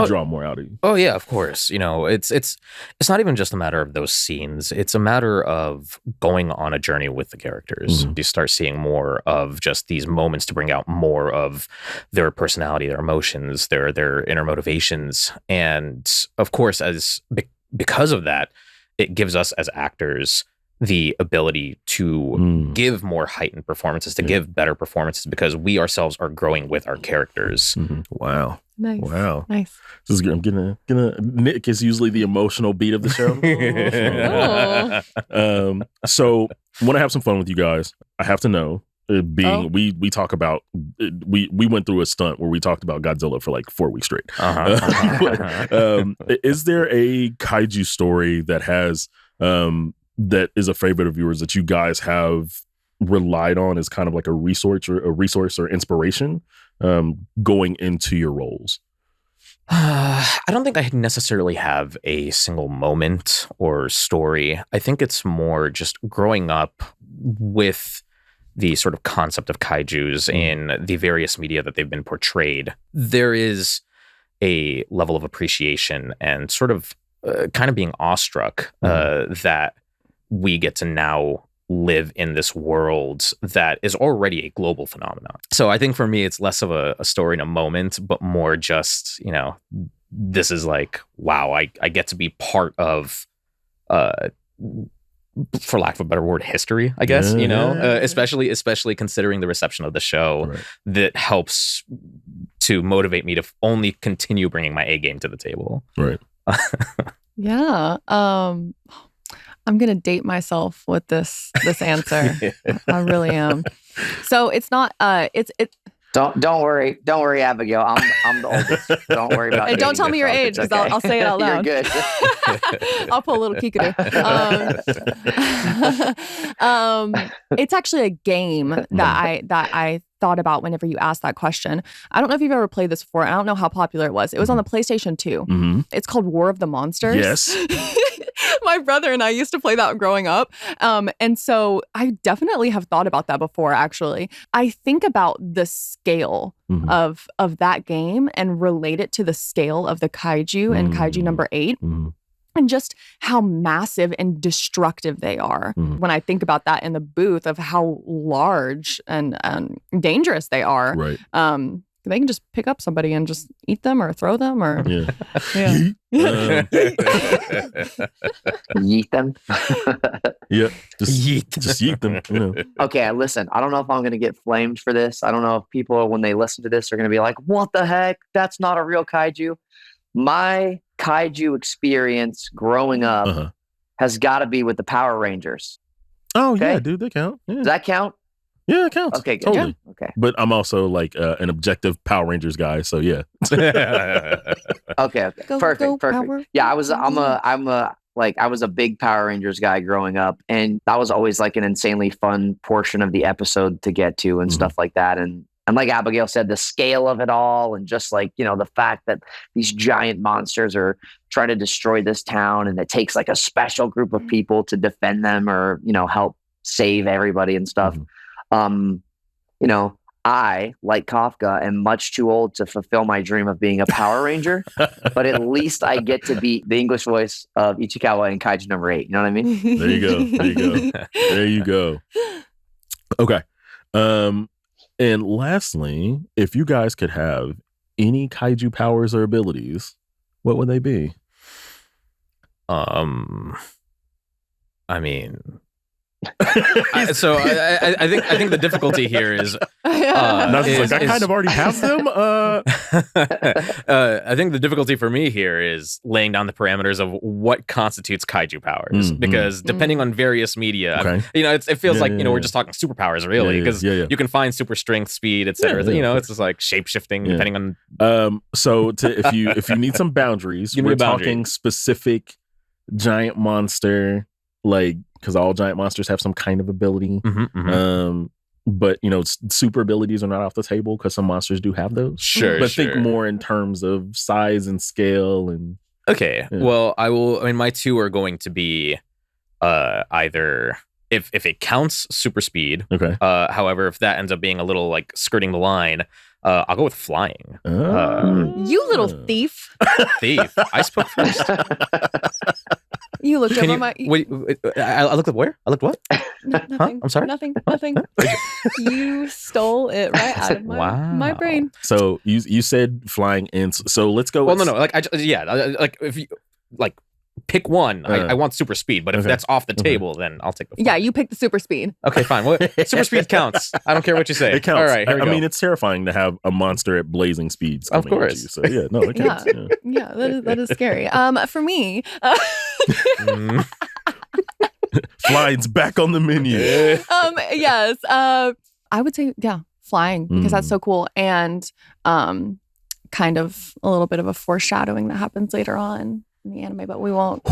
draw more out of you? Oh yeah, of course. It's not even just a matter of those scenes. It's a matter of going on a journey with the characters. You start seeing more of just these moments to bring out more of their personality, their emotions, their inner motivations. And of course, because of that, it gives us as actors the ability to give more heightened performances, to give better performances, because we ourselves are growing with our characters. Wow. Nice. Wow. Nice. This is, I'm gonna Nick is usually the emotional beat of the show. So want to have some fun with you guys. I have to know, we talk about we went through a stunt where we talked about Godzilla for like 4 weeks straight. Is there a kaiju story that has that is a favorite of yours that you guys have relied on as kind of like a resource or inspiration going into your roles? I don't think I necessarily have a single moment or story. I think it's more just growing up with the sort of concept of kaijus in the various media that they've been portrayed. There is a level of appreciation and sort of kind of being awestruck that we get to now live in this world that is already a global phenomenon. So I think for me, it's less of a story in a moment, but more just, this is like, wow, I get to be part of, for lack of a better word, history, I guess, especially considering the reception of the show that helps to motivate me to only continue bringing my A game to the table. Right. Yeah. I'm going to date myself with this answer. I really am. So it's not, Don't worry, Abigail. I'm the oldest. Don't worry about. And don't tell me your age, because I'll say it out loud. You're good. I'll pull a little Kikoru. It's actually a game that I thought about whenever you asked that question. I don't know if you've ever played this before. I don't know how popular it was. It was on the PlayStation 2. Mm-hmm. It's called War of the Monsters. Yes. My brother and I used to play that growing up. And so I definitely have thought about that before, actually. I think about the scale of that game and relate it to the scale of the kaiju and Kaiju number 8. And just how massive and destructive they are. When I think about that in the booth of how large and dangerous they are. Right. They can just pick up somebody and just eat them or throw them or Yeet them. Just yeet them. You know. Okay, listen. I don't know if I'm going to get flamed for this. I don't know if people, when they listen to this, are going to be like, "What the heck? That's not a real kaiju." My kaiju experience growing up has got to be with the Power Rangers. Oh okay? yeah, dude, they count. Yeah. Does that count? Yeah, it counts. Okay, good. Totally. Yeah. Okay. But I'm also like an objective Power Rangers guy, so yeah. Okay. Perfect. Power. Yeah, I was a big Power Rangers guy growing up, and that was always like an insanely fun portion of the episode to get to and stuff like that. And like Abigail said, the scale of it all, and just like, you know, the fact that these giant monsters are trying to destroy this town, and it takes like a special group of people to defend them or, you know, help save everybody and stuff. You know, I, like Kafka, am much too old to fulfill my dream of being a Power Ranger, but at least I get to be the English voice of Ichikawa in Kaiju number 8. You know what I mean? There you go. Okay. And lastly, if you guys could have any kaiju powers or abilities, what would they be? I mean, I think the difficulty here is I kind of already have them. I think the difficulty for me here is laying down the parameters of what constitutes kaiju powers, because depending on various media, you know, it feels like, you know, we're just talking superpowers really, because you can find super strength, speed, etc. You know, it's just like shape shifting depending on. So if you need some boundaries, we're talking specific giant monster, like, because all giant monsters have some kind of ability. But, you know, super abilities are not off the table because some monsters do have those. But think more in terms of size and scale. And well, I mean, my two are going to be either, if it counts, super speed. However, if that ends up being a little like skirting the line, I'll go with flying. You little thief. I spoke first. You looked over my... Wait, I looked up where? I looked what? Nothing. Huh? I'm sorry? Nothing. You stole it right out of my brain. So you said flying, and so let's go. Well, no. Like, like if you like pick one, I want super speed, but if that's off the table, then I'll take the flying. Yeah, you pick the super speed. Okay, fine. Well, super speed counts. I don't care what you say. It counts. All right, I mean, it's terrifying to have a monster at blazing speeds. Of course. At you, so yeah, no, it counts. Yeah, that is scary. For me, flying's back on the menu. Yes. I would say flying, because that's so cool, and kind of a little bit of a foreshadowing that happens later on in the anime, but we won't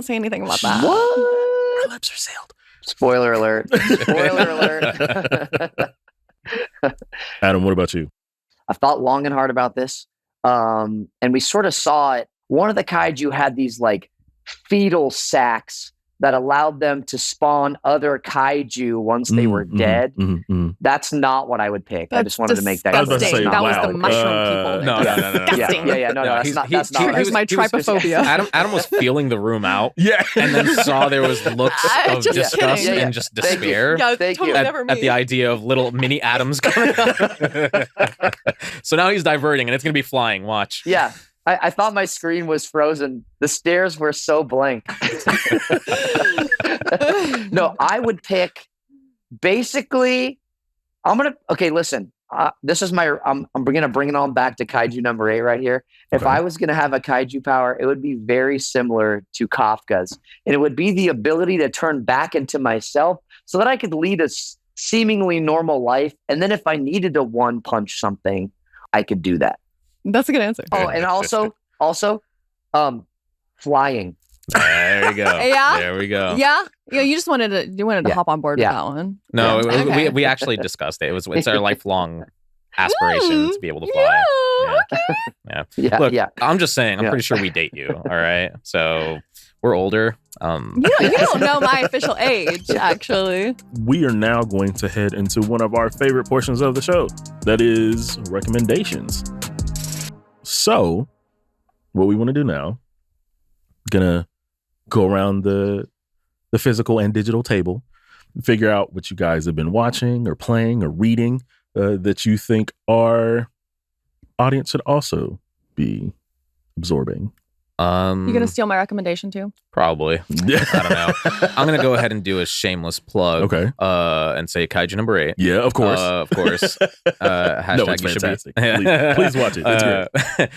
say anything about that. What? Our lips are sealed. Spoiler alert. Adam, what about you? I've thought long and hard about this. And we sort of saw it. One of the kaiju had these like fetal sacs that allowed them to spawn other kaiju once they were dead. That's not what I would pick. I just wanted to make that clear. That was the mushroom people. No. That's not. Here's my trypophobia. Adam was feeling the room out. And then saw there was looks of disgust and just despair. Thank you. At the idea of little mini Adams coming up. So now he's diverting, and it's going to be flying. Watch. Yeah. I thought my screen was frozen. The stairs were so blank. No, I would pick basically, listen, this is I'm going to bring it on back to Kaiju number 8 right here. If I was going to have a Kaiju power, it would be very similar to Kafka's. And it would be the ability to turn back into myself so that I could lead seemingly normal life. And then if I needed to one punch something, I could do that. That's a good answer. Oh, and also, flying. There we go. Yeah. There we go. Yeah. You just wanted to hop on board with that one. No, Okay. we actually discussed it. It's our lifelong aspiration to be able to fly. Yeah. Look, yeah. I'm just saying, I'm pretty sure we date you. All right. So we're older. You don't know my official age, actually. We are now going to head into one of our favorite portions of the show. That is recommendations. So what we want to do now, gonna go around the physical and digital table, figure out what you guys have been watching or playing or reading that you think our audience should also be absorbing. You gonna steal my recommendation too? Probably. I don't know. I'm gonna go ahead and do a shameless plug. Okay. And say Kaiju No. 8. Yeah, of course. Of course. Hashtag no, it's you should fantastic. be. Please watch it. It's great.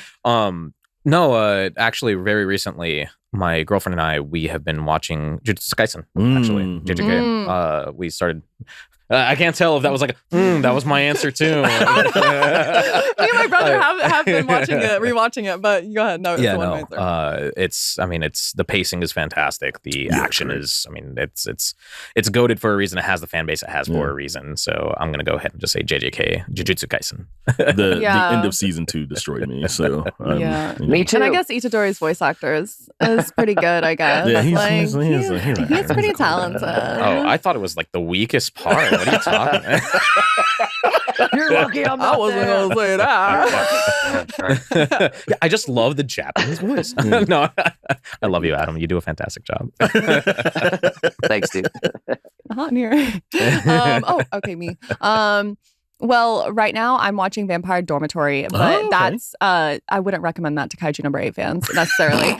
No, actually, very recently, my girlfriend and I, we have been watching Jujutsu Kaisen. Actually, JJK. We started. I can't tell if that was like that was my answer too. Me and my brother have been rewatching it, but go ahead. No, it's the one answer. It's the pacing is fantastic. The action is, it's goated for a reason. It has the fan base it has for a reason. So I'm gonna go ahead and just say JJK, Jujutsu Kaisen. The end of season 2 destroyed me. So me too. And I guess Itadori's voice actor is pretty good. I guess. Yeah, he's he's pretty talented. Oh, I thought it was like the weakest part. What are you talking about? You're lucky I'm not I wasn't there. gonna say that. Yeah, I just love the Japanese voice. No, I love you, Adam. You do a fantastic job. Thanks, dude. Hot in here. Okay, me. Well, right now I'm watching Vampire Dormitory, but that's I wouldn't recommend that to Kaiju No. 8 fans necessarily.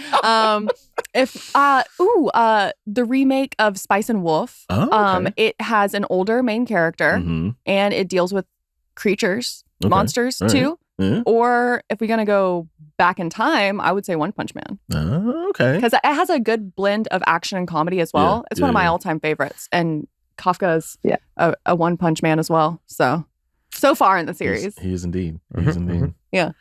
The remake of Spice and Wolf. It has an older main character and it deals with creatures, monsters too. Yeah. Or if we're gonna go back in time, I would say One Punch Man. Because it has a good blend of action and comedy as well. It's one of my all-time favorites, and Kafka is a One Punch Man as well. So far in the series. He is indeed. He is indeed. Yeah.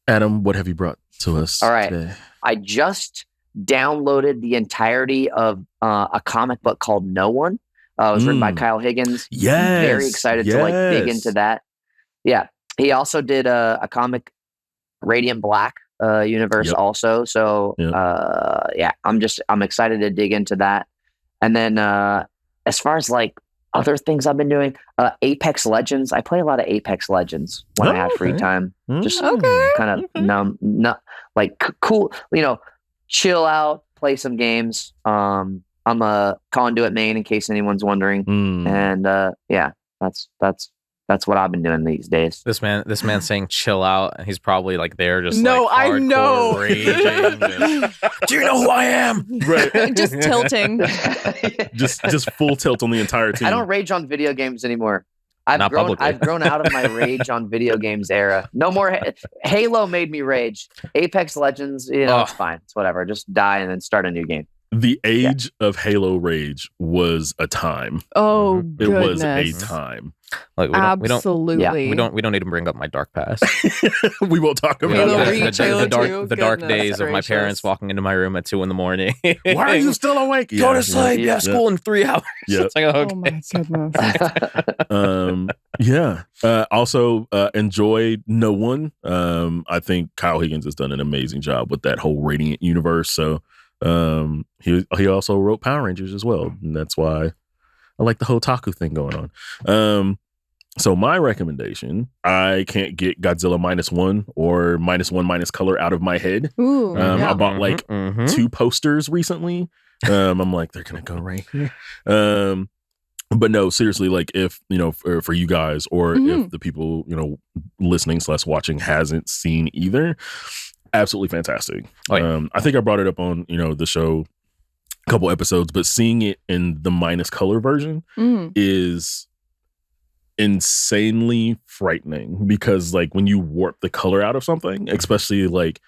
Adam, what have you brought to us today? I just downloaded the entirety of a comic book called No One. It was written by Kyle Higgins. Yes. Very excited to dig into that. Yeah. He also did a comic, Radiant Black universe also. So I'm excited to dig into that. And then as far as like other things I've been doing, Apex Legends. I play a lot of Apex Legends when I have free time. Just kind of cool, chill out, play some games. I'm a Conduit main in case anyone's wondering. And that's what I've been doing these days. This man saying chill out, and he's probably like there just I know. Raging. Do you know who I am? Right. Just tilting. just full tilt on the entire team. I don't rage on video games anymore. I've grown out of my rage on video games era. No more. Halo made me rage. Apex Legends, it's fine. It's whatever. Just die and then start a new game. The age of Halo rage was a time. Oh, it goodness. was a time. Like, Absolutely. We don't need to bring up my dark past. We won't talk about Halo that. Reach, Halo 2. The dark Goodness days of my gracious. parents walking into my room at 2 a.m. Why are you still awake? Go to sleep. You have school in 3 hours. Yeah. It's like, okay. Oh my goodness. Also, enjoyed No One. I think Kyle Higgins has done an amazing job with that whole Radiant universe. So he also wrote Power Rangers as well, and that's why I like the whole Taku thing going on. So my recommendation, I can't get Godzilla -1 or -1 color out of my head. Ooh, I bought like 2 posters recently. I'm like, they're gonna go right here. But no, seriously, like if, for you guys or if the people, listening / watching hasn't seen either, absolutely fantastic. I think I brought it up on, the show a couple episodes, but seeing it in the -color version is insanely frightening because like when you warp the color out of something, especially like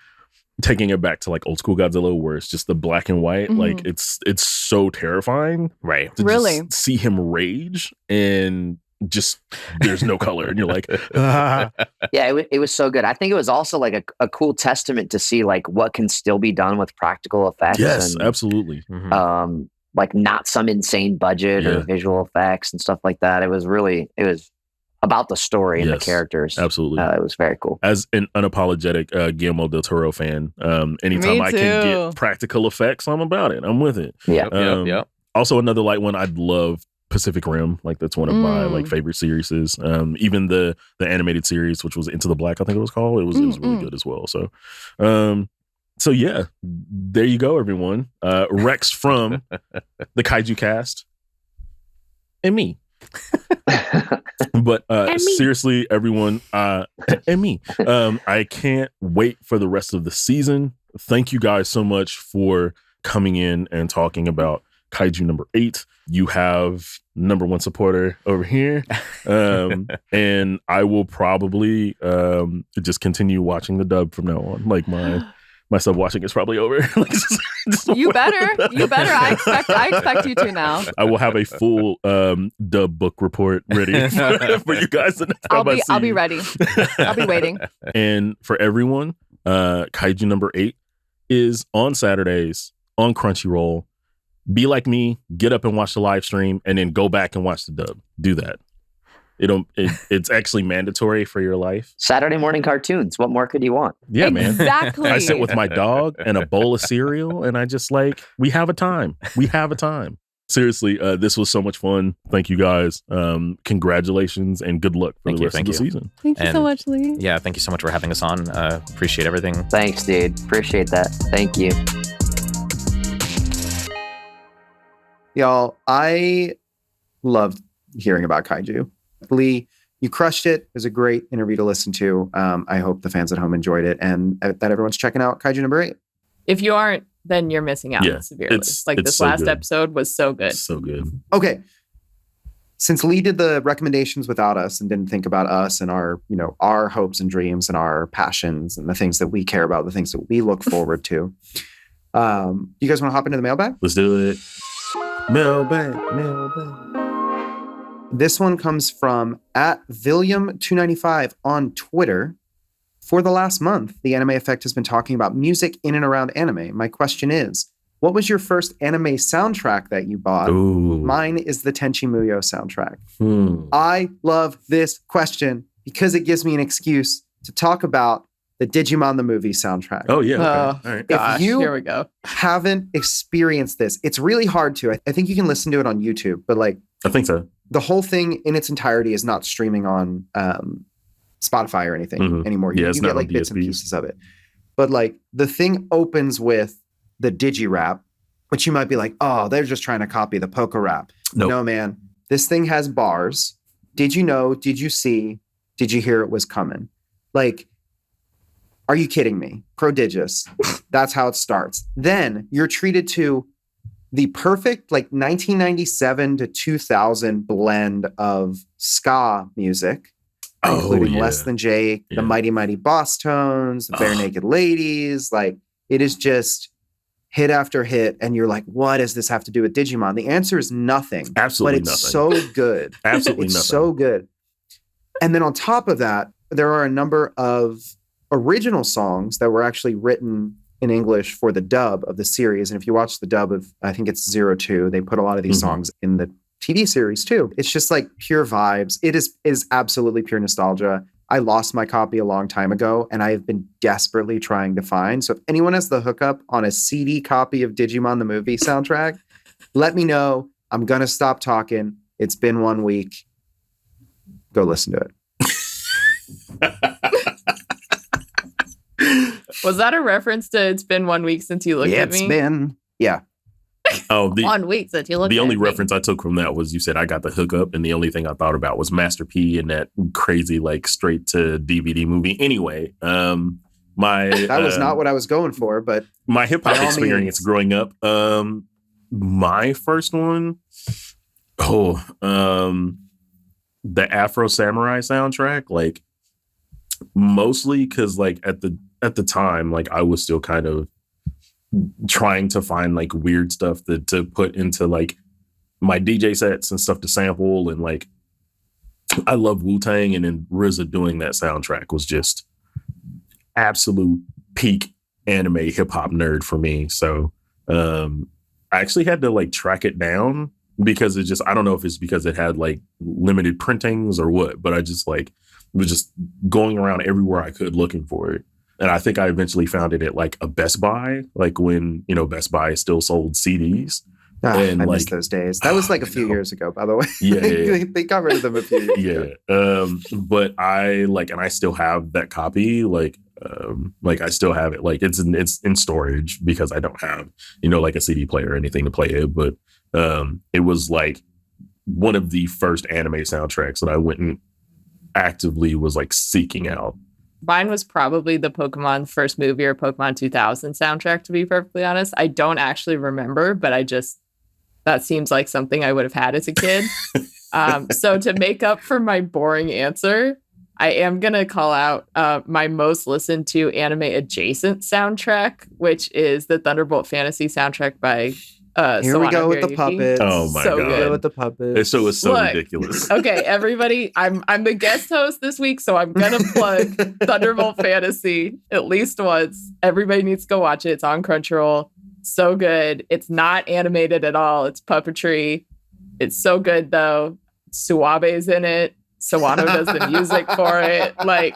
taking it back to like old school Godzilla, where it's just the black and white. Mhm. Like it's so terrifying, Right. to Really? just see him rage and just there's no color, and you're like, ah. Yeah, it was so good. I think it was also like a cool testament to see like what can still be done with practical effects. Yes, and, absolutely. like not some insane budget or Yeah. visual effects and stuff like that. It was about the story and the Yes, characters. Absolutely. It was very cool. As an unapologetic Guillermo del Toro fan, anytime Me I can too. get practical effects, I'm about it. I'm with it. Yeah. Yep. Also, another light one, I'd love Pacific Rim. Like that's one of my like favorite series. Even the animated series, which was Into the Black, I think it was called. It was really good as well. So yeah, there you go, everyone. Rex from the Kaiju Cast and me. But seriously, everyone, and me. I can't wait for the rest of the season. Thank you guys so much for coming in and talking about Kaiju number 8. You have number 1 supporter over here. And I will probably just continue watching the dub from now on. Like my sub watching is probably over. You better. I expect you to now. I will have a full dub book report ready for you guys the next time I see I'll be you. ready. I'll be waiting. And for everyone, Kaiju number 8 is on Saturdays on Crunchyroll. Be like me, get up and watch the live stream, and then go back and watch the dub. Do that. It's actually mandatory for your life. Saturday morning cartoons. What more could you want? Yeah, man. Exactly. I sit with my dog and a bowl of cereal, and I just like, we have a time. Seriously, this was so much fun. Thank you guys. Congratulations and good luck for the rest of the season. Thank you so much, Lee. Yeah, thank you so much for having us on. Appreciate everything. Thanks, dude. Appreciate that. Thank you. Y'all, I loved hearing about Kaiju. Lee, you crushed it. It was a great interview to listen to. I hope the fans at home enjoyed it and that everyone's checking out Kaiju number 8. If you aren't, then you're missing out severely. It's this so last good. episode was so good. So good. Okay. Since Lee did the recommendations without us and didn't think about us and our hopes and dreams and our passions and the things that we care about, the things that we look forward to, you guys want to hop into the mailbag? Let's do it. Mailbag. This one comes from @William295 on Twitter. For the last month, the Anime Effect has been talking about music in and around anime. My question is, what was your first anime soundtrack that you bought? Ooh. Mine is the Tenchi Muyo soundtrack. I love this question because it gives me an excuse to talk about the Digimon the Movie soundtrack. Oh, yeah. Okay. Oh, All right. gosh, If you here we go. haven't experienced this, it's really hard to. I think you can listen to it on YouTube, but like I think so. the whole thing in its entirety is not streaming on Spotify or anything anymore. Yeah, You it's get not like on bits and DSPs. pieces of it. But like the thing opens with the Digi-Rap, which you might be like, oh, they're just trying to copy the Poco Rap. Nope. No, man. This thing has bars. Did you know? Did you see? Did you hear it was coming? Like, are you kidding me? Prodigious. That's how it starts. Then you're treated to the perfect like 1997 to 2000 blend of ska music, including Less Than Jake, the Mighty Mighty Boss Tones, the Bare Naked Ladies. Like, it is just hit after hit. And you're like, what does this have to do with Digimon? The answer is nothing. Absolutely but it's nothing. so good. Absolutely It's nothing. so good. And then on top of that, there are a number of original songs that were actually written in English for the dub of the series. And if you watch the dub of, I think it's 02, they put a lot of these songs in the TV series too. It's just like pure vibes. It is absolutely pure nostalgia. I lost my copy a long time ago and I have been desperately trying to find. So if anyone has the hookup on a CD copy of Digimon the Movie soundtrack, let me know. I'm going to stop talking. It's been 1 week. Go listen to it. Was that a reference to it's been 1 week since you looked at me? It's been, yeah. Oh, 1 week since you looked at me. the only reference I took from that was you said I got the hookup, and the only thing I thought about was Master P and that crazy like straight to DVD movie. Anyway, that was not what I was going for, but my hip by hop all experience means. growing up. My first one, the Afro Samurai soundtrack, like mostly because like at the at the time, like I was still kind of trying to find like weird stuff to put into like my DJ sets and stuff to sample. And like, I love Wu-Tang, and then RZA doing that soundtrack was just absolute peak anime hip hop nerd for me. So I actually had to like track it down because it just, I don't know if it's because it had like limited printings or what, but I just like was just going around everywhere I could looking for it. And I think I eventually found it at like a Best Buy, like when, you know, Best Buy still sold CDs. And I like, miss those days. That was like a few years ago, by the way. Yeah. They got rid of them a few years ago. But I like, and I still have that copy. Like I still have it. Like it's in storage because I don't have, you know, like a CD player or anything to play it. But it was like one of the first anime soundtracks that I went and actively was like seeking out. Mine was probably the Pokemon first movie or Pokemon 2000 soundtrack, to be perfectly honest. I don't actually remember, but that seems like something I would have had as a kid. So to make up for my boring answer, I am going to call out my most listened to anime adjacent soundtrack, which is the Thunderbolt Fantasy soundtrack by Here we go with the puppets. Oh my so God. Good. With the puppets. So it's so Look, ridiculous. Okay, everybody, I'm the guest host this week, so I'm gonna plug Thunderbolt Fantasy at least once. Everybody needs to go watch it. It's on Crunchyroll. So good. It's not animated at all. It's puppetry. It's so good though. Suabe's in it. Sawano does the music for it. Like,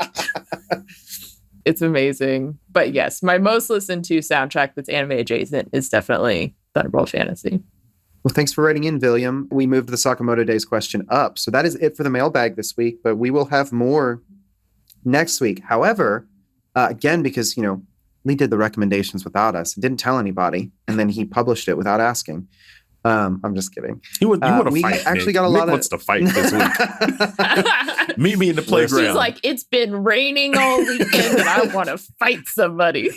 it's amazing. But yes, my most listened to soundtrack that's anime adjacent is definitely Thunderbolt Fantasy. Well, thanks for writing in, William. We moved the Sakamoto Days question up. So that is it for the mailbag this week, but we will have more next week. However, again, because, you know, Lee did the recommendations without us and didn't tell anybody, and then he published it without asking. I'm just kidding. You want to we fight? actually Nick. got a Nick lot wants to fight this week. Meet me in the playground. She's like, it's been raining all weekend and I want to fight somebody.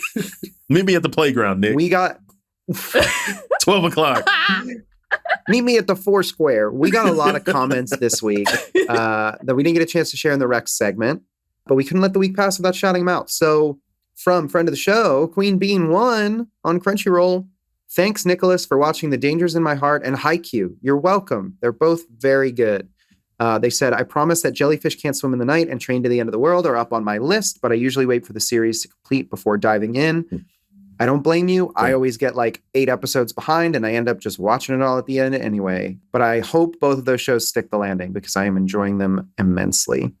Meet me at the playground, Nick. We got 12 o'clock. Meet me at the Foursquare. We got a lot of comments this week that we didn't get a chance to share in the Rex segment, but we couldn't let the week pass without shouting them out. So from friend of the show, Queen Bean 1 on Crunchyroll. Thanks, Nicholas, for watching The Dangers in My Heart and Haikyuu. You're welcome. They're both very good. They said, I promise that Jellyfish Can't Swim in the Night and Train to the End of the World are up on my list, but I usually wait for the series to complete before diving in. I don't blame you. I always get like 8 episodes behind and I end up just watching it all at the end anyway. But I hope both of those shows stick the landing because I am enjoying them immensely.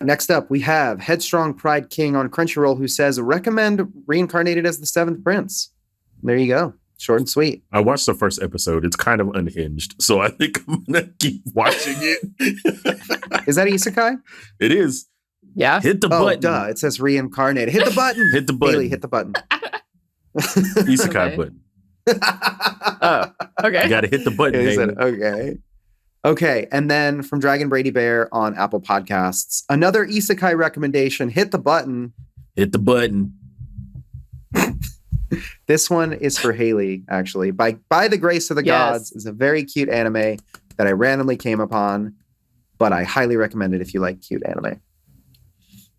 Next up, we have Headstrong Pride King on Crunchyroll who says, recommend Reincarnated as the Seventh Prince. There you go. Short and sweet. I watched the first episode. It's kind of unhinged. So I think I'm going to keep watching it. Is that isekai? It is. Yeah. Hit the button. Duh. It says reincarnated. Hit the button. Hit the button. Haley, hit the button. Isekai Okay. button. Oh, okay. You got to hit the button. Haley Haley. said, okay. Okay. And then from Dragon Brady Bear on Apple Podcasts, another isekai recommendation. Hit the button. Hit the button. This one is for Haley, actually. By the Grace of the Gods is a very cute anime that I randomly came upon, but I highly recommend it if you like cute anime.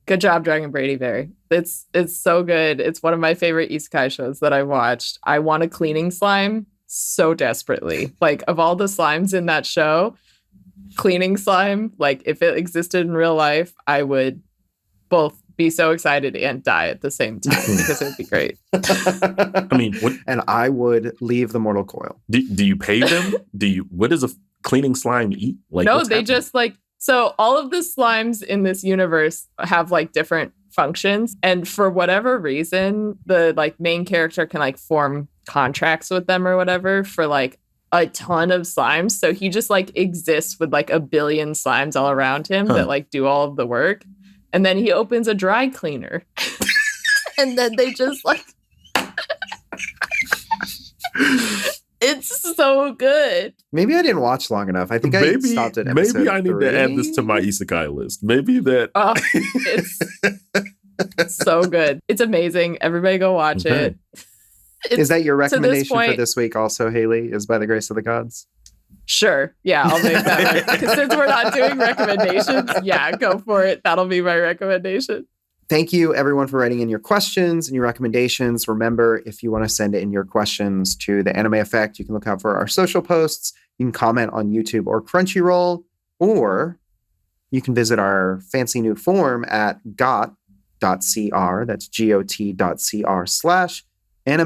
Good job, Dragon Brady Bear. It's so good. It's one of my favorite isekai shows that I watched. I want a cleaning slime so desperately. Like, of all the slimes in that show, cleaning slime, like, if it existed in real life, I would both be so excited and die at the same time because it would be great. I mean, what, And I would leave the mortal coil. do you pay them? What does a cleaning slime eat? Like, No, what's they happening? just like, so all of the slimes in this universe have like different functions. And for whatever reason, the like main character can like form contracts with them or whatever for like a ton of slimes. So he just like exists with like a billion slimes all around him that like do all of the work. And then he opens a dry cleaner. And then they just like it's so good. Maybe I didn't watch long enough. I think I stopped at episode maybe I need 3. to add this to my isekai list. Maybe that. Oh, it's so good. It's amazing. Everybody go watch it. Is that your recommendation for point- this week also, Haley? Is By the Grace of the Gods? Sure. Yeah, I'll make that. Because since we're not doing recommendations, yeah, go for it. That'll be my recommendation. Thank you, everyone, for writing in your questions and your recommendations. Remember, if you want to send in your questions to the Anime Effect, you can look out for our social posts. You can comment on YouTube or Crunchyroll, or you can visit our fancy new form at got.cr. That's got.cr/Anime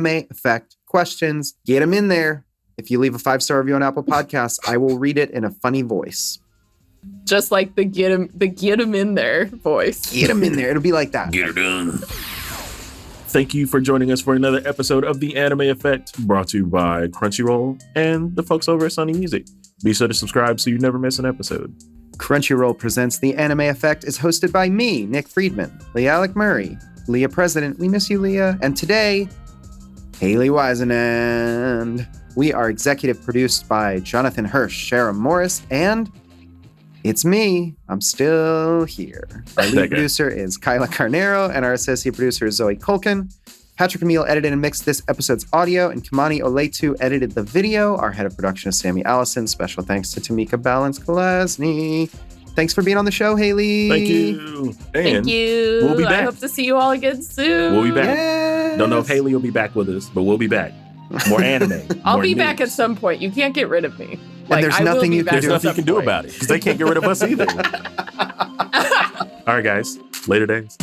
Effect questions. Get them in there. If you leave a 5-star review on Apple Podcasts, I will read it in a funny voice. Just like the get him in there voice. Get them in there. It'll be like that. Get it done. Thank you for joining us for another episode of The Anime Effect, brought to you by Crunchyroll and the folks over at Sony Music. Be sure to subscribe so you never miss an episode. Crunchyroll Presents The Anime Effect is hosted by me, Nick Friedman, LeAlec Murray, Leah President, we miss you, Leah, and today, Haley Whisennand. We are executive produced by Jonathan Hirsch, Sharon Morris, and it's me. I'm still here. Our lead producer is Kyla Carnero, and our associate producer is Zoe Culkin. Patrick Emile edited and mixed this episode's audio, and Kimani Oletu edited the video. Our head of production is Sammy Allison. Special thanks to Tamika Balance-Kolesny. Thanks for being on the show, Haley. Thank you. And Thank you. We'll be back. I hope to see you all again soon. We'll be back. Yes. Don't know if Haley will be back with us, but we'll be back. More anime. I'll more be news. back at some point. You can't get rid of me. And there's nothing you can do. There's nothing you can do about it because they can't get rid of us either. All right, guys. Later days.